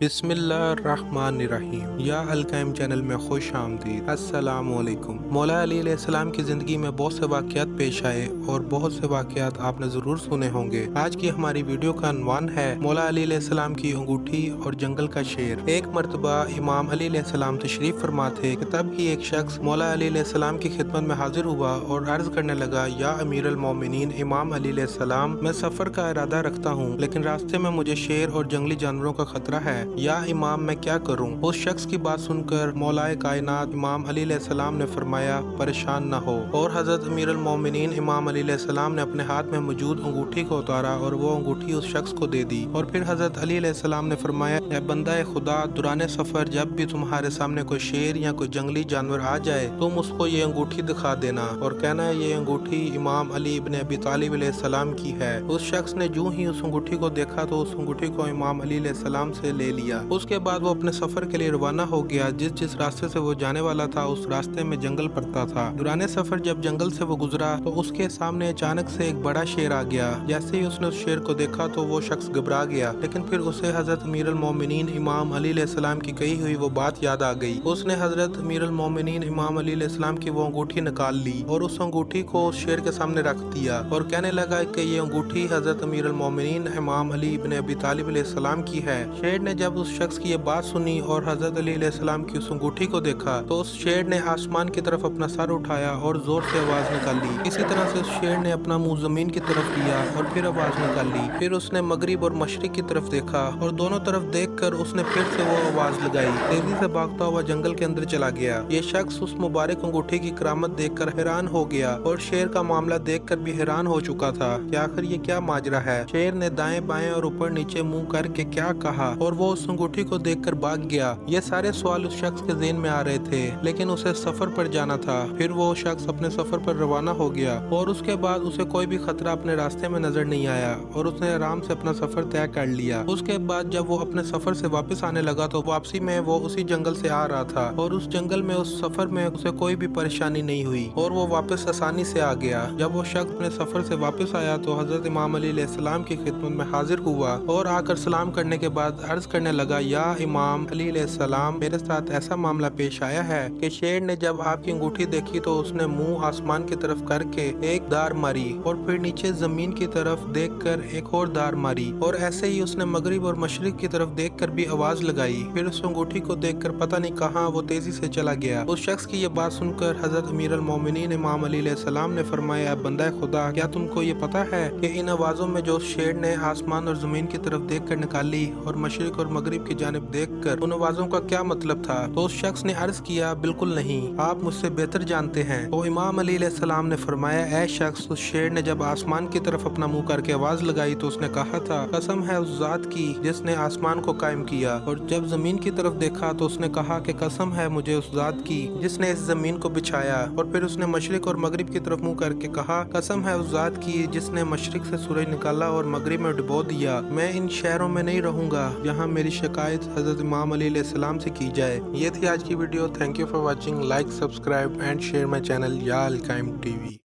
बिस्मिल्लाहिर्रहमानिर्रहीम। या अलकाइम चैनल में खुश आमदीद। अस्सलाम वालेकुम। मौला अली अलैहिस्सलाम की ज़िंदगी में बहुत से वाक़यात पेश आए और बहुत से वाक़यात आपने ज़रूर सुने होंगे। आज की हमारी वीडियो का अनवान है मौला अली अलैहिस्सलाम की अंगूठी और जंगल का शेर। एक मरतबा इमाम अली अलैहिस्सलाम तशरीफ़ फरमा थे कि तब ही एक शख्स मौला अली अलैहिस्सलाम की खिदमत में हाजिर हुआ और अर्ज़ करने लगा, या अमीर अल मोमिनीन इमाम अली अलैहिस्सलाम, मैं सफ़र का इरादा रखता हूँ, लेकिन रास्ते में मुझे शेर और जंगली जानवरों का खतरा है। या इमाम, मैं क्या करूं? उस शख्स की बात सुनकर मौलाए कायनात इमाम अली अलैहिस्सलाम ने फरमाया, परेशान न हो। और हज़रत अमीर अल मोमिनीन इमाम अली अलैहिस्सलाम ने अपने हाथ में मौजूद अंगूठी को उतारा और वो अंगूठी उस शख्स को दे दी। और फिर हज़रत अली अलैहिस्सलाम ने फरमाया, ए बंदा खुदा, दुराने सफ़र जब भी तुम्हारे सामने कोई शेर या कोई जंगली जानवर आ जाए, तुम उसको ये अंगूठी दिखा देना और कहना है ये अंगूठी इमाम अली इब्न अबी तालिब अलैहिस्सलाम की है। उस शख्स ने जो ही उस अंगूठी को देखा तो उस अंगूठी को इमाम अली अलैहिस्सलाम से ले लिया। उसके बाद वो अपने सफर के लिए रवाना हो गया। जिस जिस रास्ते से वो जाने वाला था उस रास्ते में जंगल पड़ता था। दुराने सफर जब जंगल से वो गुजरा तो उसके सामने अचानक से एक बड़ा शेर आ गया। जैसे ही उसने उस शेर को देखा तो वो शख्स घबरा गया, लेकिन फिर उसे हजरत अमीर अल मोमिनीन इमाम अली अलैहिस्सलाम की कही हुई वो बात याद आ गई। उसने हजरत अमीर अल मोमिनीन इमाम अली अलैहिस्सलाम की वो अंगूठी निकाल ली और उस अंगूठी को उस शेर के सामने रख दिया और कहने लगा कि ये अंगूठी हजरत अमीर अल मोमिनीन इमाम अली इब्न अबी तालिब अलैहिस्सलाम की है। शेर ने जब उस शख्स की ये बात सुनी और हजरत अली अलैहिस्सलाम की उस अंगूठी को देखा तो उस शेर ने आसमान की तरफ अपना सर उठाया और जोर से आवाज निकाली। इसी तरह से उस शेर ने अपना मुंह जमीन की तरफ किया और फिर आवाज निकाली। फिर उसने मगरिब और मशरिक की तरफ देखा और दोनों तरफ देखकर उसने फिर से वो आवाज लगाई। तेजी से भागता हुआ जंगल के अंदर चला गया। ये शख्स उस मुबारक अंगूठी की करामत देखकर हैरान हो गया और शेर का मामला देखकर भी हैरान हो चुका था कि आखिर ये क्या माजरा है। शेर ने दाएं बाएं और ऊपर नीचे मुंह करके क्या कहा और वो उस अंगूठी को देखकर भाग गया। ये सारे सवाल उस शख्स के ज़हन में आ रहे थे, लेकिन उसे सफर पर जाना था। फिर वो शख्स अपने सफर पर रवाना हो गया और उसके बाद उसे कोई भी खतरा अपने रास्ते में नजर नहीं आया और उसने आराम से अपना सफर तय कर लिया। उसके बाद जब वो अपने सफर से वापस आने लगा तो वापसी में वो उसी जंगल से आ रहा था और उस जंगल में उस सफर में उसे कोई भी परेशानी नहीं हुई और वो वापस आसानी से आ गया। जब वो शख्स अपने सफर से वापस आया तो हजरत इमाम अली अलैहिस्सलाम की खिदमत में हाजिर हुआ और आकर सलाम करने के बाद अर्ज करने लगा, या इमाम अली अलैहिस्सलाम, मेरे साथ ऐसा मामला पेश आया है कि शेर ने जब आपकी अंगूठी देखी तो उसने मुंह आसमान की तरफ करके एक दार मारी और फिर नीचे जमीन की तरफ देखकर एक और दार मारी और ऐसे ही उसने मगरिब और मशरिक की तरफ देखकर भी आवाज लगाई। फिर उस अंगूठी को देखकर पता नहीं कहां वो तेजी से चला गया। उस शख्स की ये बात सुनकर हजरत अमीर अल मोमिनीन इमाम अली अलैहिस्सलाम ने फरमाया, बंदा खुदा, क्या तुमको ये पता है कि इन आवाजों में जो शेर ने आसमान और जमीन की तरफ देखकर निकाली और मशरिक और मगरिब की जानिब देखकर, उन आवाजों का क्या मतलब था? तो उस शख्स ने अर्ज किया, बिल्कुल नहीं, आप मुझसे बेहतर जानते हैं। तो इमाम अली अलैहिस्सलाम ने फरमाया, ऐ शख्स, उस शेर ने जब आसमान की तरफ अपना मुंह करके आवाज लगाई तो उसने कहा था, कसम है उस जात की जिसने आसमान को कायम किया। और जब जमीन की तरफ देखा तो उसने कहा कि कसम है मुझे उस जात की जिसने इस जमीन को बिछाया। और फिर उसने मशरिक और मगरिब की तरफ मुंह करके कहा, कसम है उस जात की जिसने मशरिक से सूरज निकाला और मगरिब में डुबो दिया। मैं इन शहरों में नहीं रहूंगा जहाँ मेरी शिकायत हजरत इमाम अली अलैहिस्सलाम से की जाए। ये थी आज की video. Thank you for watching. Like, subscribe and share my channel या अलकाइम टीवी।